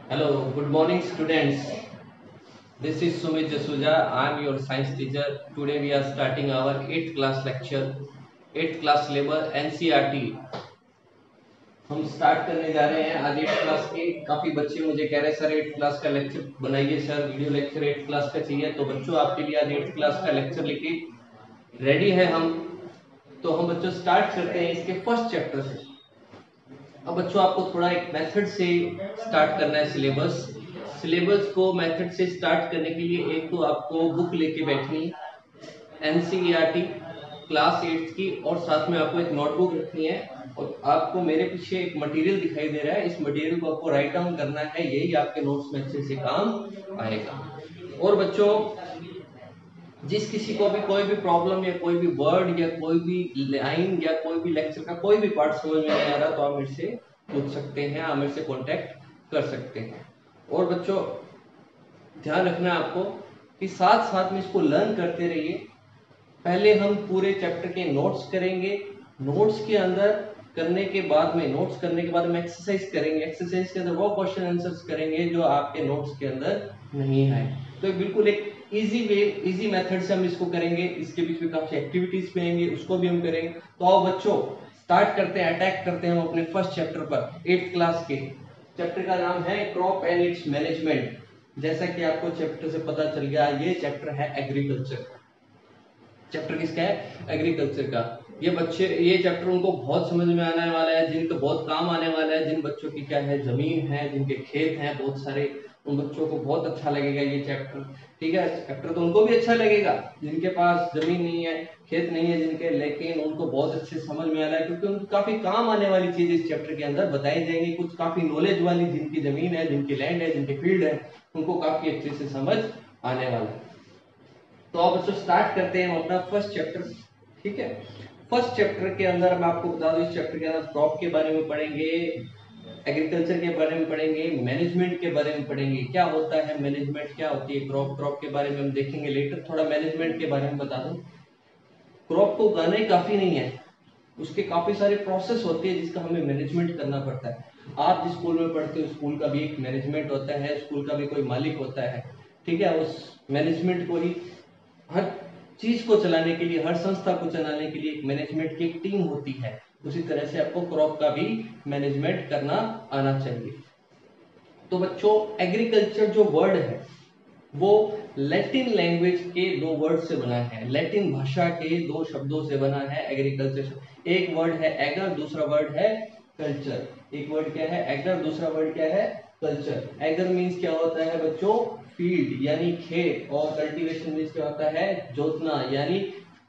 Hello, good morning, students. This is Sumit Jasuja. I am your science teacher. Today we are starting our 8th class lecture, 8th class syllabus NCERT. हम start करने जा रहे हैं आज 8th class के। काफी बच्चे मुझे कह रहे हैं सर 8th क्लास का लेक्चर बनाइए sir, video lecture 8th class का चाहिए। तो बच्चों आपके लिए आज 8th क्लास का लेक्चर लेके रेडी है हम। तो हम बच्चों स्टार्ट करते हैं इसके फर्स्ट चैप्टर से। अब बच्चों आपको थोड़ा एक मेथड से स्टार्ट करना है सिलेबस को मेथड से स्टार्ट करने के लिए एक तो आपको बुक लेके बैठनी है एनसीईआरटी क्लास 8 की, और साथ में आपको एक नोटबुक रखनी है। और आपको मेरे पीछे एक मटेरियल दिखाई दे रहा है, इस मटेरियल को आपको राइट डाउन करना है, यही आपके नोट्स में अच्छे से काम आएगा। और बच्चों जिस किसी को भी कोई भी प्रॉब्लम या कोई भी वर्ड या कोई भी लाइन या कोई भी लेक्चर का कोई भी पार्ट समझ में नहीं आ रहा तो आप मेरे से पूछ सकते हैं, आप मेरे से कांटेक्ट कर सकते हैं। और बच्चों ध्यान रखना है आपको कि साथ साथ में इसको लर्न करते रहिए। पहले हम पूरे चैप्टर के नोट्स करेंगे, नोट्स के अंदर करने के बाद में नोट्स करने के बाद में एक्सरसाइज करेंगे, एक्सरसाइज के अंदर वो क्वेश्चन आंसर्स करेंगे जो आपके नोट्स के अंदर नहीं है। तो बिल्कुल एक इजी मेथड से हम इसको करेंगे। इसके बीच में काफी एक्टिविटीज भी आएंगे, उसको भी हम करेंगे। तो आओ बच्चों स्टार्ट करते हैं, अटैक करते हैं हम अपने फर्स्ट चैप्टर पर। 8th क्लास के चैप्टर का नाम है क्रॉप एंड इट्स मैनेजमेंट। जैसा कि आपको चैप्टर से पता चल गया, ये चैप्टर है एग्रीकल्चर। चैप्टर किसका है? एग्रीकल्चर का। ये चैप्टर उनको बहुत समझ में आने वाला है, जिनको बहुत काम आने वाला है, जिन बच्चों की क्या है जमीन है, जिनके खेत हैं बहुत सारे, उन बच्चों को बहुत अच्छा लगेगा ये चैप्टर। ठीक है, चैप्टर तो उनको भी अच्छा लगेगा जिनके पास जमीन नहीं है, खेत नहीं है जिनके, लेकिन उनको बहुत अच्छे समझ में आ रहा है क्योंकि उनको काफी काम आने वाली चीज इस चैप्टर के अंदर बताई जाएंगी। कुछ काफी नॉलेज वाली, जिनकी जमीन है, जिनकी लैंड है, जिनके फील्ड है, उनको काफी अच्छे से समझ आने वाला है। तो अब बच्चों स्टार्ट करते हैं अपना फर्स्ट चैप्टर। ठीक है, फर्स्ट चैप्टर के अंदर मैं आपको बता दूं, इस चैप्टर के अंदर क्रॉप के बारे में पढ़ेंगे, एग्रीकल्चर के बारे में पढ़ेंगे, मैनेजमेंट के बारे में पढ़ेंगे, क्या होता है मैनेजमेंट, क्या होती है क्रॉप। क्रॉप के बारे में हम देखेंगे लेटर। थोड़ा मैनेजमेंट के बारे में बता दूं, क्रॉप को उगाना ही काफी नहीं है, उसके काफी सारे प्रोसेस होते हैं जिसका हमें मैनेजमेंट करना पड़ता है। आप जिस स्कूल में पढ़ते हो स्कूल का भी एक मैनेजमेंट होता है, स्कूल का भी कोई मालिक होता है। ठीक है, उस मैनेजमेंट को ही हर चीज को चलाने के लिए, हर संस्था को चलाने के लिए एक मैनेजमेंट की एक टीम होती है। उसी तरह से आपको क्रॉप का भी मैनेजमेंट करना आना चाहिए। तो बच्चों एग्रीकल्चर जो वर्ड है वो लैटिन लैंग्वेज के दो वर्ड से बना है, लैटिन भाषा के दो शब्दों से बना है एग्रीकल्चर। एक वर्ड है एगर, दूसरा वर्ड है कल्चर। एक वर्ड क्या है? एगर, दूसरा वर्ड क्या है? कल्चर। एगर मीन्स क्या होता है बच्चों? फील्ड यानी खेत, और कल्टीवेशन मीन्स क्या होता है? जोतना, यानी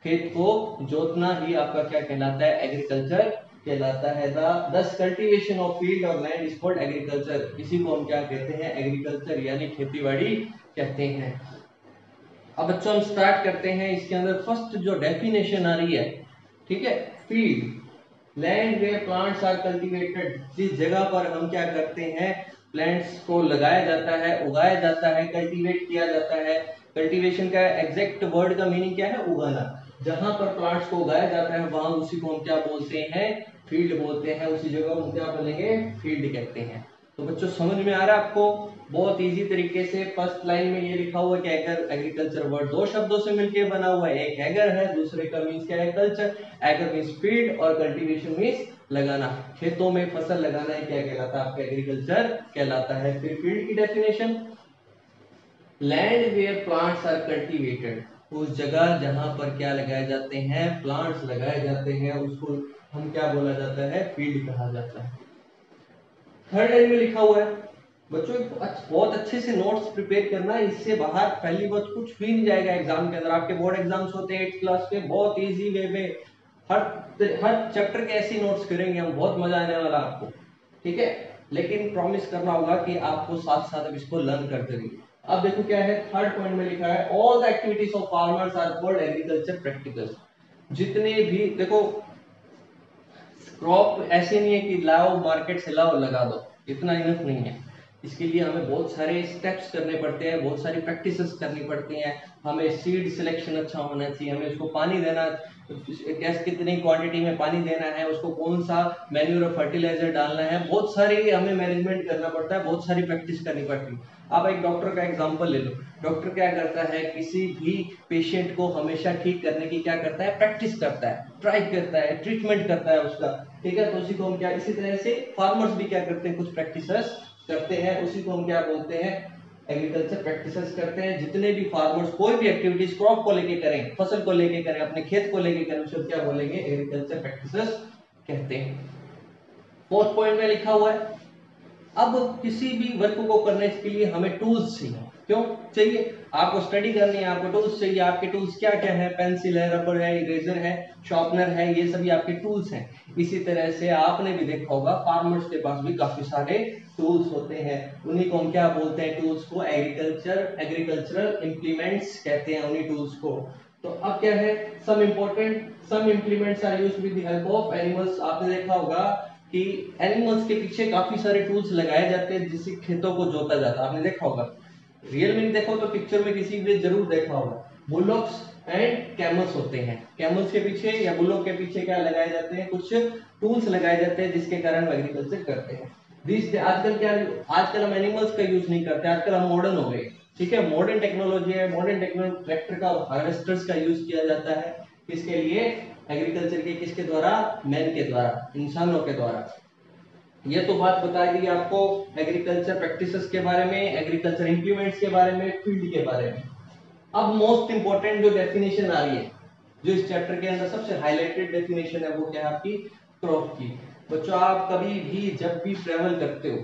खेत को जोतना ही आपका क्या कहलाता है? एग्रीकल्चर कहलाता है। दस कल्टीवेशन ऑफ फील्ड और लैंड इज कॉल्ड एग्रीकल्चर। इसी को हम क्या कहते हैं? एग्रीकल्चर यानी खेतीबाड़ी कहते हैं। अब बच्चों हम स्टार्ट करते हैं। इसके अंदर फर्स्ट जो डेफिनेशन आ रही है, ठीक है, field land where plants are cultivated, जिस जगह पर हम क्या करते हैं? प्लांट्स को लगाया जाता है, उगाया जाता है, कल्टीवेट किया जाता है। कल्टीवेशन का एग्जैक्ट वर्ड का मीनिंग क्या है? उगाना। जहां पर प्लांट्स को उगाया जाता है वहां उसी को हम क्या बोलते हैं? फील्ड बोलते हैं। उसी जगह हम क्या बोलेंगे? फील्ड कहते हैं। तो बच्चों समझ में आ रहा है आपको? बहुत इजी तरीके से फर्स्ट लाइन में ये लिखा हुआ है कि एगर, एग्रीकल्चर वर्ड दो शब्दों से मिलकर बना हुआ है, एक एगर है, दूसरे का मीन्स क्या है? कल्चर। एगर मीन्स फील्ड और कल्टीवेशन मीन्स लगाना, खेतों में फसल लगाना है, क्या कहलाता है? आपका एग्रीकल्चर कहलाता है। फिर फील्ड की definition, land where plants are cultivated, उस जगह जहां पर क्या लगाए जाते हैं? प्लांट्स लगाए जाते हैं, उसको हम क्या बोला जाता है? फील्ड कहा जाता है। थर्ड लाइन में लिखा हुआ है बच्चों, बहुत अच्छे से नोट्स प्रिपेयर करना है, इससे बाहर पहली बात कुछ भी नहीं जाएगा एग्जाम के अंदर। आपके बोर्ड एग्जाम्स होते हैं 8th क्लास के, बहुत इजी वे में हर हर चैप्टर के ऐसे नोट्स करेंगे हम, बहुत मजा आने वाला आपको। ठीक है, लेकिन प्रॉमिस करना होगा कि आपको साथ साथ अब इसको लर्न करते रहिए। अब देखो क्या है, थर्ड पॉइंट में लिखा है all the activities of farmers are called agriculture practicals. जितने भी देखो, क्रॉप ऐसे नहीं है कि लाओ मार्केट से लाओ लगा दो, इतना इनफ नहीं है। इसके लिए हमें बहुत सारे स्टेप्स करने पड़ते हैं, बहुत सारी प्रैक्टिसेस करनी पड़ती हैं। हमें सीड सिलेक्शन अच्छा होना चाहिए, हमें उसको पानी देना, कैसे कितनी क्वांटिटी में पानी देना है, उसको कौन सा मैन्यूर और फर्टिलाइजर डालना है, बहुत सारी हमें मैनेजमेंट करना पड़ता है, बहुत सारी प्रैक्टिस करनी पड़ती है। आप एक डॉक्टर का एग्जांपल ले लो। डॉक्टर क्या करता है, किसी भी पेशेंट को हमेशा ठीक करने की क्या करता है, प्रैक्टिस करता है, ट्राई करता है, ट्रीटमेंट करता है उसका, ठीक है। तो उसी को हम क्या, इसी तरह से फार्मर्स भी क्या करते हैं, कुछ प्रैक्टिसेस करते हैं, उसी को हम क्या बोलते हैं, एग्रीकल्चर प्रैक्टिसेस करते हैं। जितने भी फार्मर्स कोई भी एक्टिविटीज क्रॉप को लेके करें, फसल को लेके करें, अपने खेत को लेके करें, उसे क्या बोलेंगे, एग्रीकल्चर प्रैक्टिसेस कहते हैं। फोर्थ पॉइंट में लिखा हुआ है, अब किसी भी वर्क को करने के लिए हमें टूल्स चाहिए। क्यों चाहिए, आपको स्टडी करनी है, आपको टूल्स चाहिए। आपके टूल्स क्या क्या है, पेंसिल है, रबर है, इरेजर है, शार्पनर है, ये सभी आपके टूल्स हैं। इसी तरह से आपने भी देखा होगा फार्मर्स के पास भी काफी सारे टूल्स होते हैं, उन्हीं को हम क्या बोलते हैं, टूल्स को एग्रीकल्चरल इंप्लीमेंट्स कहते हैं उन्हीं टूल्स को। तो अब क्या है, some implements are used with the help of animals. आपने देखा होगा कि एनिमल्स के पीछे काफी सारे टूल्स लगाए जाते हैं जिससे खेतों को जोता जाता है, आपने देखा होगा। रियल में देखो तो पिक्चर में किसी ने जरूर देखा होगा, बुलॉक्स एंड कैमल्स होते हैं। कैमल्स के पीछे या बुलॉक के पीछे क्या लगाए जाते हैं, कुछ टूल्स लगाए जाते हैं जिसके कारण वो एग्रीकल्चर करते हैं। आजकल हम एनिमल्स का यूज नहीं करते, आजकल हम मॉडर्न हो गए, ठीक है। मॉडर्न टेक्नोलॉजी है, मॉडर्न टेक्नोलॉजी ट्रैक्टर का और हार्वेस्टर्स का यूज किया जाता है। किसके लिए, एग्रीकल्चर के, किसके द्वारा, मैन के द्वारा, इंसानों के द्वारा। ये तो बात बता दी आपको एग्रीकल्चर प्रैक्टिसेस के बारे में, एग्रीकल्चर इंप्लीमेंट्स के बारे में, फील्ड के बारे में। अब मोस्ट इंपोर्टेंट जो डेफिनेशन आ रही है, जो इस चैप्टर के अंदर सबसे हाईलाइटेड डेफिनेशन है, वो क्या है आपकी, क्रॉप की। बच्चों आप कभी भी जब भी ट्रेवल करते हो,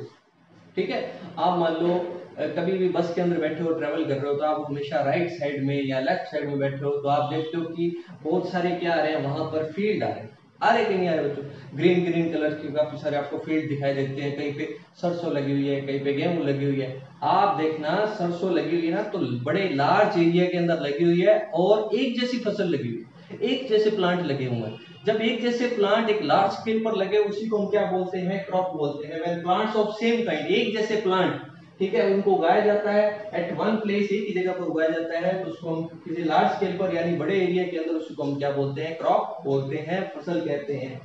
ठीक है, आप मान लो कभी भी बस के अंदर बैठे हो, ट्रेवल कर रहे हो, तो आप हमेशा राइट साइड में या लेफ्ट साइड में बैठे हो, तो आप देखते हो कि बहुत सारे क्या आ रहे हैं, वहां पर फील्ड आ रहे कि नहीं आ रहे बच्चों, ग्रीन ग्रीन कलर के काफी सारे आपको फील्ड दिखाई देते हैं। कहीं पे सरसों लगी हुई है, कहीं पे गेहूं लगी हुई है। आप देखना, सरसों लगी हुई है ना, तो बड़े लार्ज एरिया के अंदर लगी हुई है और एक जैसी फसल लगी हुई है, एक जैसे प्लांट लगे हुए हैं। जब एक जैसे प्लांट एक लार्ज स्केल पर लगे, उसी को हम क्या बोलते हैं, क्रॉप बोलते हैं। When plants of same kind, एक जैसे प्लांट, ठीक है, उनको उगाया जाता है एट वन प्लेस, एक ही जगह पर उगाया जाता है, तो उसको हम किसी लार्ज स्केल पर यानी बड़े एरिया के अंदर उसको हम क्या बोलते हैं, क्रॉप बोलते हैं, फसल कहते हैं।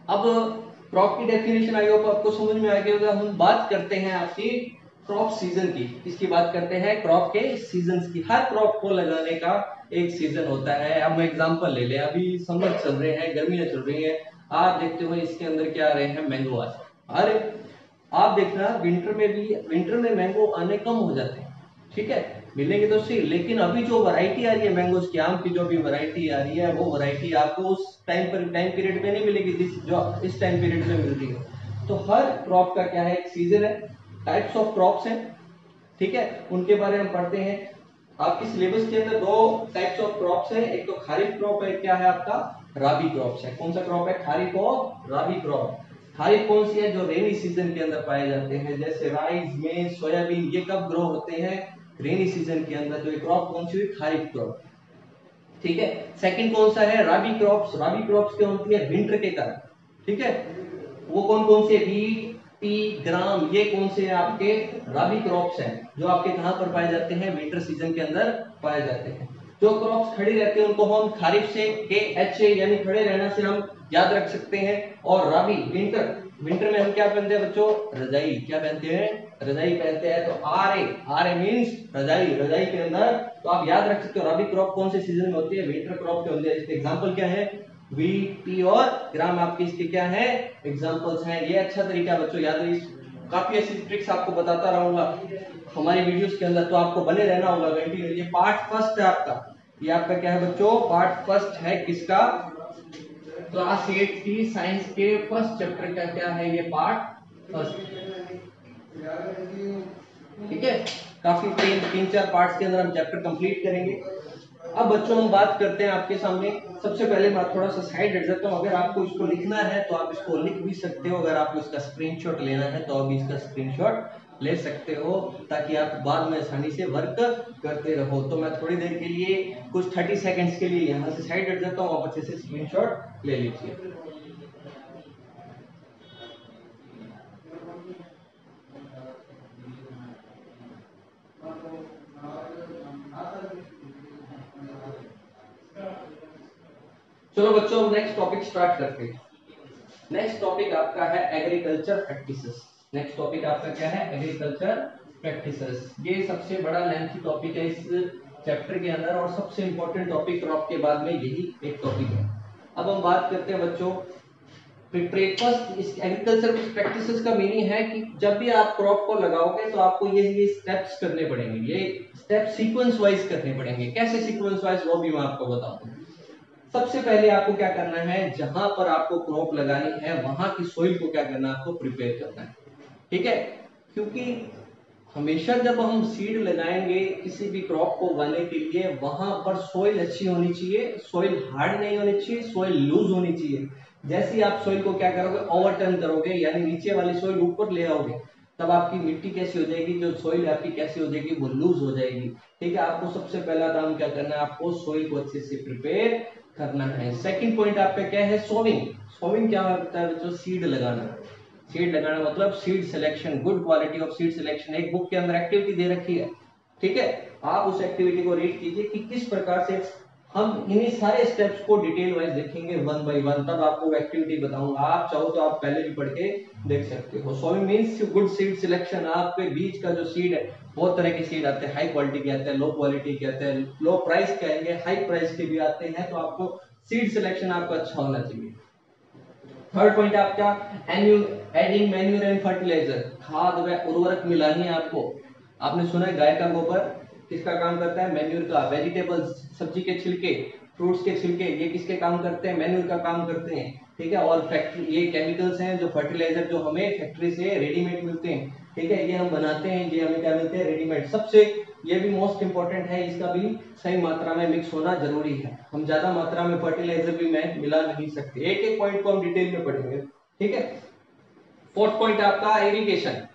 अब क्रॉप की डेफिनेशन आई होप आपको समझ में आ गया होगा। हम बात करते हैं आपकी क्रॉप सीजन की। किसकी बात करते हैं, क्रॉप के सीजन्स की। हर क्रॉप को लगाने का एक सीजन होता है। अब मैं एग्जांपल ले ले, अभी समर चल रहे हैं, गर्मियां चल रही हैं, आप देखते हो इसके अंदर क्या आ रहे हैं, मैंगो आ रहे हैं। अरे आप देखना विंटर में मैंगो आने कम हो जाते हैं, ठीक है, मिलेंगे तो सही, लेकिन अभी जो वैरायटी आ रही है मैंगोज की, आम की जो भी वैरायटी आ रही है, वो वैरायटी आपको उस टाइम पीरियड में नहीं मिलेगी जो इस टाइम पीरियड में मिल रही है। तो हर क्रॉप का क्या है, एक सीजन है, टाइप्स ऑफ क्रॉप्स हैं, ठीक है, उनके बारे में पढ़ते हैं। आपकी सिलेबस के अंदर दो टाइप्स ऑफ क्रॉप्स हैं, एक तो खारिफ क्रॉप है, क्या है आपका, राबी क्रॉप्स है। कौन सा क्रॉप है, खारिफ और राबी क्रॉप। खारिफ कौन सी है, जो रेनी सीजन के अंदर पाए जाते हैं, जैसे राइस, मेज, सोयाबीन, ये कब ग्रो होते हैं, रेनी सीजन के अंदर। जो क्रॉप कौन सी हुई, खारिफ क्रॉप, ठीक है। सेकंड कौन सा है, राबी क्रॉप्स। राबी क्रॉप्स क्या होती है, विंटर के कारण, ठीक है। वो कौन कौन से, वीट, पी, ग्राम, ये कौन से हैं आपके राबी क्रॉप्स हैं, जो आपके कहां पर पाए जाते हैं, विंटर सीजन के अंदर पाए जाते हैं। जो क्रॉप्स खड़ी रहती है उनको हम खारिफ से, के एच ए यानी खड़े रहना से हम याद रख सकते हैं। और राबी, विंटर में हम क्या पहनते हैं बच्चों, रजाई, क्या पहनते हैं, रजाई पहनते हैं। तो आर ए मींस रजाई, रजाई के अंदर, तो आप याद रख सकते हो राबी क्रॉप कौन से सीजन में होती है, विंटर क्रॉप के होती है। इसके एग्जांपल क्या है, वीट, पी और ग्राम, आपके इसके क्या है, एग्जांपल्स हैं। ये अच्छा तरीका बच्चों याद रखिए, काफी ऐसी ट्रिक्स आपको बताता रहूंगा हमारी वीडियोस के अंदर, तो आपको बने रहना होगा कंटिन्यू। ये पार्ट फर्स्ट है आपका, ये आपका क्या है बच्चों, पार्ट फर्स्ट है, किसका, क्लास 8 की साइंस के फर्स्ट चैप्टर का क्या है, ये पार्ट फर्स्ट, ठीक है। काफी तीन चार पार्ट्स के अंदर हम चैप्टर कंप्लीट करेंगे। अब बच्चों हम बात करते हैं आपके सामने, सबसे पहले मैं थोड़ा सा साइड हट जाता हूँ। अगर आपको इसको लिखना है तो आप इसको लिख भी सकते हो, अगर आपको इसका स्क्रीनशॉट लेना है तो आप इसका स्क्रीनशॉट ले सकते हो, ताकि आप बाद में आसानी से वर्क करते रहो। तो मैं थोड़ी देर के लिए कुछ 30 सेकंड्स के लिए यहाँ से साइड हट जाता हूँ, आप अच्छे से स्क्रीनशॉट ले लीजिए। चलो बच्चों, अब नेक्स्ट टॉपिक स्टार्ट करते हैं। नेक्स्ट टॉपिक आपका है एग्रीकल्चर प्रैक्टिसेस। नेक्स्ट टॉपिक आपका क्या है? Agriculture practices. ये सबसे बड़ा लेंथी टॉपिक है इस चैप्टर के अंदर और सबसे इंपॉर्टेंट टॉपिक क्रॉप के बाद में यही एक टॉपिक है। अब हम बात करते हैं बच्चों फर्स्ट इस एग्रीकल्चर प्रैक्टिसेस का मीनिंग है कि जब भी आप क्रॉप को लगाओगे तो आपको ये स्टेप्स करने पड़ेंगे, ये स्टेप सीक्वेंस वाइज करने पड़ेंगे। कैसे सीक्वेंस वाइज, वो भी मैं आपको बताऊंगा। सबसे पहले आपको क्या करना है, जहां पर आपको क्रॉप लगानी है वहां की सोइल को क्या करना है, आपको प्रिपेयर करना है। ठीक है, क्योंकि हमेशा जब हम सीड लगाएंगे किसी भी क्रॉप को उगाने के लिए, वहां पर सोइल अच्छी होनी चाहिए, सोइल हार्ड नहीं होनी चाहिए, सोइल लूज होनी चाहिए। जैसे ही आप सोइल को क्या करोगे, ओवरटर्न करोगे, यानी नीचे वाली सोइल ऊपर ले आओगे, तब आपकी मिट्टी कैसी हो जाएगी, जो सोइल आपकी कैसी हो जाएगी, वो लूज हो जाएगी। ठीक है, आपको सबसे पहला काम क्या करना है, आपको सोइल को अच्छे से प्रिपेयर करना है। सेकंड पॉइंट आपका क्या है, सोविंग। सोविंग क्या होता है बच्चों? सीड लगाना। सीड लगाना मतलब seed selection, good quality of seed selection. एक बुक के अंदर एक्टिविटी दे रखी है, ठीक है, आप उस एक्टिविटी को रीड कीजिए कि किस प्रकार से हम इन्हीं सारे स्टेप्स को डिटेल वाइज देखेंगे वन बाय वन, तब आपको एक्टिविटी बताऊंगा। आप चाहो तो आप पहले भी पढ़ के देख सकते हो। Sowing means good seed selection. आपके बीज का जो सीड है, बहुत तरह के सीड आते हैं, हाई क्वालिटी के आते हैं, लो क्वालिटी के आते हैं, लो प्राइस के आएंगे, हाई प्राइस के भी आते हैं, तो आपको सीड सिलेक्शन आपका अच्छा होना चाहिए। थर्ड पॉइंट आपका एडिंग मैन्यूर एंड फर्टिलाइजर। खाद व उर्वरक मिलानी है आपको। आपने सुना है गाय का गोबर किसका काम करता है? मैन्यूर का। वेजिटेबल्स, सब्जी के छिलके, फ्रूट्स के छिलके, ये किसके काम करते हैं? मैन्यूर का काम करते हैं। ठीक है, और फैक्ट्री, ये केमिकल्स हैं जो फर्टिलाइजर जो हमें फैक्ट्री से रेडीमेड मिलते हैं। ठीक है, ये हम बनाते हैं, ये हमें क्या मिलते हैं? रेडीमेड। सबसे ये भी मोस्ट इंपॉर्टेंट है, इसका भी सही मात्रा में मिक्स होना जरूरी है। हम ज्यादा मात्रा में फर्टिलाइजर भी मैं मिला नहीं सकते। एक एक पॉइंट को हम डिटेल में पढ़ेंगे। ठीक है, फोर्थ पॉइंट आपका इरिगेशन।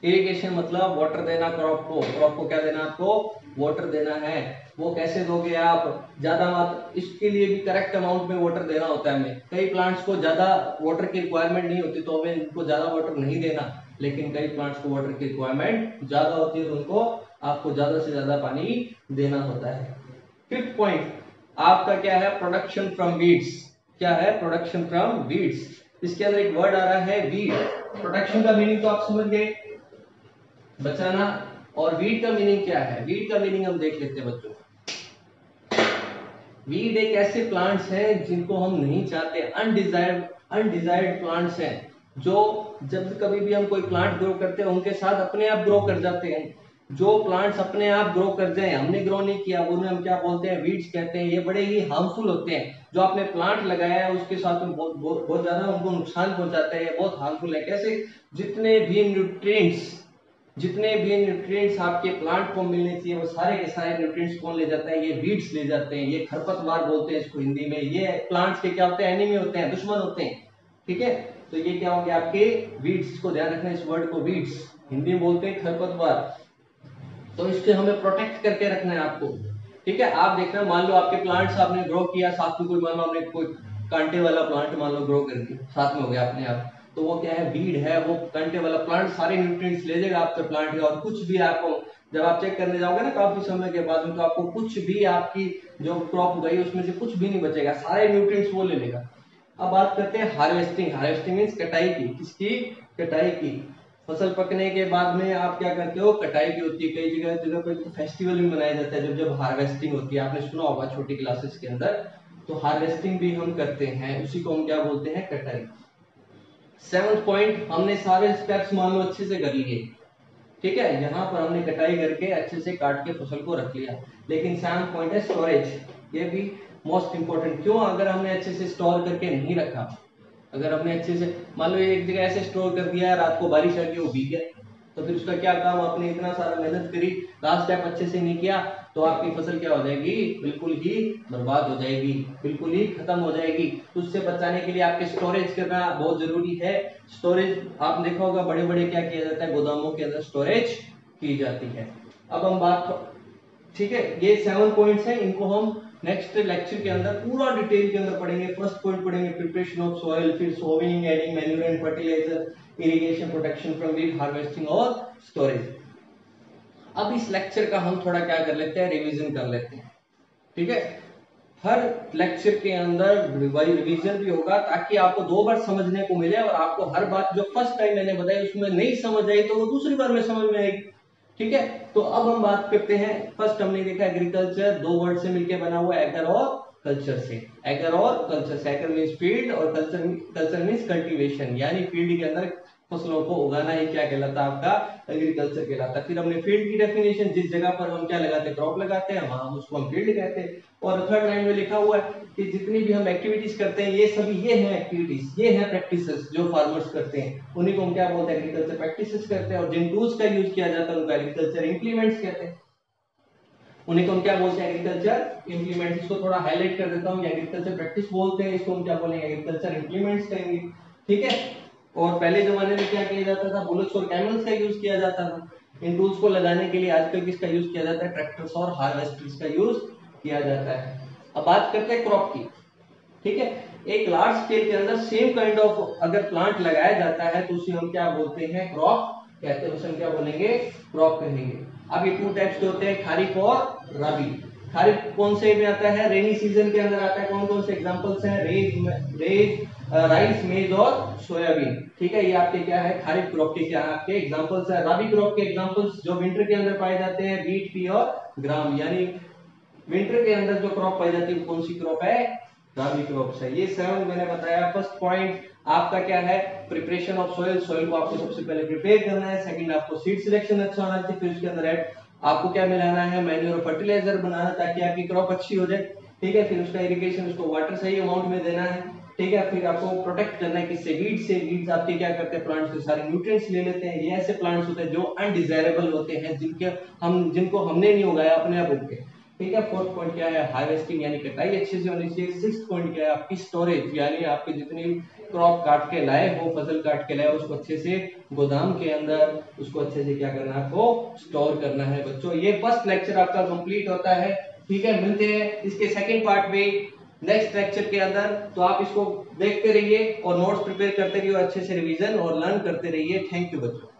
इरिगेशन मतलब वाटर देना क्रॉप को। क्रॉप को क्या देना? आपको वाटर देना है। वो कैसे दोगे आप? ज्यादा मात्रा, इसके लिए भी करेक्ट अमाउंट में वाटर देना होता है हमें। कई प्लांट्स को ज्यादा वाटर की रिक्वायरमेंट नहीं होती, तो हमें इनको ज्यादा वाटर नहीं देना, लेकिन कई प्लांट्स को वाटर की रिक्वायरमेंट ज्यादा होती है, तो उनको आपको ज्यादा से ज्यादा पानी देना होता है। फिफ्थ पॉइंट आपका क्या है? Production from weeds. क्या है? Production from weeds. इसके अंदर एक वर्ड आ रहा है वीड। प्रोडक्शन का मीनिंग तो आप समझ गए, बचाना। और वीड का मीनिंग क्या है? वीड का मीनिंग हम देख लेते हैं बच्चों। वीड एक ऐसे प्लांट्स हैं जिनको हम नहीं चाहते, अनडिजायर्ड प्लांट्स हैं, जो जब कभी भी हम कोई प्लांट ग्रो करते हैं उनके साथ अपने आप ग्रो कर जाते हैं। जो प्लांट्स अपने आप ग्रो कर जाए, हमने ग्रो नहीं किया, उन्हें हम क्या बोलते हैं? वीड्स कहते हैं। ये बड़े ही हार्मफुल होते हैं। जो आपने प्लांट लगाया है उसके साथ में बहुत ज्यादा उनको नुकसान पहुंचाते हैं, बहुत हार्मफुल है। कैसे? जितने भी न्यूट्रिएंट्स आपके प्लांट को मिलने चाहिए, वो सारे के सारे न्यूट्रिएंट्स कौन ले जाता है? ये वीड्स ले जाते हैं। ये खरपतवार बोलते हैं इसको हिंदी में। ये प्लांट्स के क्या होते हैं? एनिमी होते हैं, दुश्मन होते हैं। ठीक है, तो ये क्या होंगे? आपके वीड्स। को ध्यान रखना, इस वर्ड को वीड्स हिंदी में बोलते हैं खरपतवार। तो इससे हमें प्रोटेक्ट करके रखना है आपको। ठीक है, आप देखना, मान लो आपके प्लांट्स आपने ग्रो किया, साथ में कोई, मान लो आपने कोई कांटे वाला प्लांट मान लो ग्रो कर दिया, साथ में हो गया अपने आप, तो वो क्या है? वीड है। वो कांटे वाला प्लांट सारे न्यूट्रिएंट्स ले जाएगा आपके प्लांट के, और कुछ भी आपको जब आप चेक करने जाओगे ना काफी समय के बाद में, तो आपको कुछ भी आपकी जो क्रॉप उगाई उसमें से कुछ भी नहीं बचेगा, सारे न्यूट्रिएंट्स वो ले लेगा। अब बात करते हैं हार्वेस्टिंग। हार्वेस्टिंग मीन्स कटाई की। किसकी? कटाई की। फसल पकने के बाद में आप क्या करते हो? कटाई की होती है। कई जगह पर तो फेस्टिवल भी मनाया जाता है जब जब हार्वेस्टिंग होती है। आपने सुना होगा छोटी क्लासेस के अंदर। तो हार्वेस्टिंग भी हम करते हैं, उसी को हम क्या बोलते हैं? कटाई। सेवंथ पॉइंट, हमने सारे स्टेप्स मान लो अच्छे से कर लिए। ठीक है, यहाँ पर हमने कटाई करके अच्छे से काट के फसल को रख लिया, लेकिन सेवंथ पॉइंट है स्टोरेज। ये भी मोस्ट इंपॉर्टेंट। क्यों? अगर हमने अच्छे से स्टोर करके नहीं रखा, अगर हमने अच्छे से, मान लो एक जगह ऐसे स्टोर कर दिया, रात को बारिश आ गई, वो भीग गया, तो फिर उसका क्या काम? आपने इतना सारा मेहनत करी, लास्ट स्टेप अच्छे से नहीं किया, तो आपकी फसल क्या हो जाएगी? बिल्कुल ही बर्बाद हो जाएगी, बिल्कुल ही खत्म हो जाएगी। तो उससे बचाने के लिए आपके स्टोरेज करना बहुत जरूरी है। स्टोरेज आप देखा होगा, बड़े बड़े क्या किया जाता है? गोदामों के अंदर स्टोरेज की जाती है। अब हम बात, ठीक है, ये 7 पॉइंट्स हैं, इनको हम नेक्स्ट लेक्चर के अंदर पूरा डिटेल के अंदर पढ़ेंगे। फर्स्ट पॉइंट पढ़ेंगे प्रिपरेशन ऑफ सॉइल, फिर sowing, adding manure and fertiliser, irrigation, protection from weed, harvesting और स्टोरेज। अब इस लेक्चर का हम थोड़ा क्या कर लेते हैं? रिवीजन कर लेते हैं। ठीक है, हर लेक्चर के अंदर रिवीजन भी होगा ताकि आपको 2 बार समझने को मिले और आपको हर बात जो फर्स्ट टाइम मैंने बताई उसमें नहीं समझ आई तो वो दूसरी बार में समझ में आएगी। ठीक है, तो अब हम बात करते हैं। फर्स्ट हमने देखा एग्रीकल्चर 2 वर्ड से मिलकर बना हुआ, एगर और कल्चर से। एगर और कल्चर से, एगर मींस फील्ड और कल्चर मींस कल्टीवेशन, यानी फील्ड के अंदर फसलों को उगाना ही क्या कहलाता है, आपका एग्रीकल्चर कहलाता है। फिर हमने फील्ड की डेफिनेशन, जिस जगह पर हम क्या लगाते हैं, क्रॉप लगाते हैं, वहां उसको हम फील्ड कहते हैं। और थर्ड लाइन में लिखा हुआ है कि जितनी भी हम एक्टिविटीज करते हैं ये सभी ये हैं एक्टिविटीज, ये हैं प्रैक्टिसेस जो फार्मर्स करते हैं, उन्हीं को हम क्या बोलते हैं, एग्रीकल्चर प्रैक्टिसेस करते हैं। और जिन टूल्स का यूज किया जाता है उनको एग्रीकल्चर इंप्लीमेंट्स कहते हैं, उन्हीं को हम क्या बोलते हैं, एग्रीकल्चर इंप्लीमेंट्स। इसको थोड़ा हाईलाइट कर देता हूं, एग्रीकल्चर प्रैक्टिस बोलते हैं, इसको हम क्या बोलेंगे, एग्रीकल्चर इंप्लीमेंट्स कहेंगे। ठीक है, और पहले जमाने में क्या किया जाता था, बुलेट्स और कैमल्स का यूज किया जाता था। इन टूल्स को लगाने के लिए आजकल किसका यूज किया जाता है, ट्रैक्टर्स और हार्वेस्टर्स का यूज किया जाता है। अब बात करते हैं क्रॉप की। ठीक है, एक लार्ज स्केल के अंदर सेम काइंड ऑफ अगर प्लांट लगाया जाता है तो उसे हम क्या बोलते हैं, क्रॉप कहते हैं। उसे हम क्या बोलेंगे, क्रॉप कहेंगे। अब ये 2 टाइप्स के होते हैं, खरीफ और रबी। खरीफ कौन से में आता है, रेनी सीजन के अंदर आता है। कौन कौन से एग्जांपल्स हैं, राइस, मेज और सोयाबीन। ठीक है, ये आपके क्या है, खरीफ क्रॉप के क्या आपके एग्जांपल्स है। रबी क्रॉप के एग्जांपल्स जो विंटर के अंदर पाए जाते हैं, बीट, पी और ग्राम। यानी विंटर के अंदर जो क्रॉप पाई जाती है कौन सी क्रॉप है, रबी क्रॉप है। ये 7 मैंने बताया। फर्स्ट पॉइंट आपका क्या है, प्रिपरेशन ऑफ सॉइल। सॉइल को आपको सबसे पहले प्रिपेयर करना है। सेकंड, आपको सीड सिलेक्शन अच्छा होना चाहिए। फिर उसके अंदर आपको क्या मिलाना है, मैन्योर और फर्टिलाइजर बनाना, ताकि आपकी क्रॉप अच्छी हो जाए। ठीक है, फिर उसका इरिगेशन, उसको वाटर सही अमाउंट में देना है। ठीक है, फिर आपको प्रोटेक्ट करना है किससे, वीड से। वीड्स आपके क्या करते हैं, प्लांट्स के सारे न्यूट्रिएंट्स ले लेते हैं। ये ऐसे प्लांट्स होते हैं जो अनडिजायरेबल होते हैं, जिनको हमने नहीं उगाया, अपने आप उगते। ठीक है, फोर्थ पॉइंट क्या है, हार्वेस्टिंग यानी कटाई अच्छे से होनी चाहिए। सिक्स्थ पॉइंट क्या है, आपकी स्टोरेज, यानी आपके जितनी क्रॉप काट के लाए हो, फसल काट के लाए हो, उसको अच्छे से गोदाम के अंदर उसको अच्छे से क्या करना है, आपको स्टोर करना है। बच्चों ये फर्स्ट लेक्चर आपका कंप्लीट होता है। ठीक है, मिलते हैं इसके सेकंड पार्ट में नेक्स्ट लेक्चर के अंदर। तो आप इसको देखते रहिए और नोट्स प्रिपेयर करते रहिए, अच्छे से रिवीजन और लर्न करते रहिए। थैंक यू बच्चों।